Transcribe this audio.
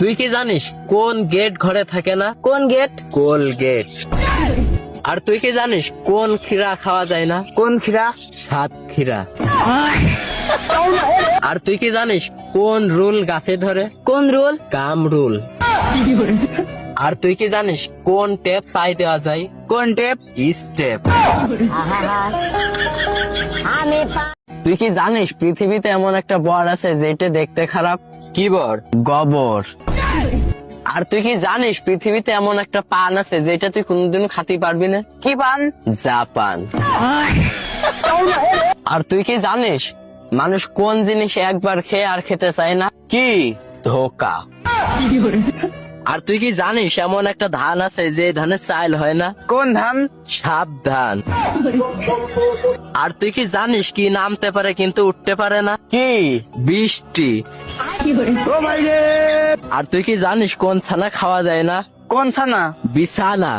তুই কি জানিস কোন গেট ঘরে থাকে না? কোন গেট? কোলগেট। আর তুই কি জানিস কোন খিরা খাওয়া যায় না? কোন খিরা? সাতক্ষীরা। আর তুই কি জানিস কোন রুল গাছে ধরে? কোন রুল? কাম রুল। আর তুই কি জানিস কোন টেপ পাই দেওয়া যায়? কোন টেপ? স্টেপ। তুই কি জানিস পৃথিবীতে এমন একটা বর আছে যেটা দেখতে খারাপ? কি বর? গোবর। আর তুই কি জানিস পৃথিবীতে এমন একটা পান আছে যেটা তুই কোনোদিন খাতে পারবি না? কি পান? জাপান। আর তুই কি জানিস মানুষ কোন জিনিস একবার খেয়ে আর খেতে চায় না? কি? ধোকা। আর তুই কি জানিস এমন একটা ধান আছে যে ধানের চাল হয় না? কোন ধান? সাবধান। আর তুই কি জানিস কি নামতে পারে কিন্তু উঠতে পারে না? কি? বৃষ্টি। ও ভাই রে! আর তুই কি জানিস কোন ছানা খাওয়া যায় না? কোন ছানা? বিছানা।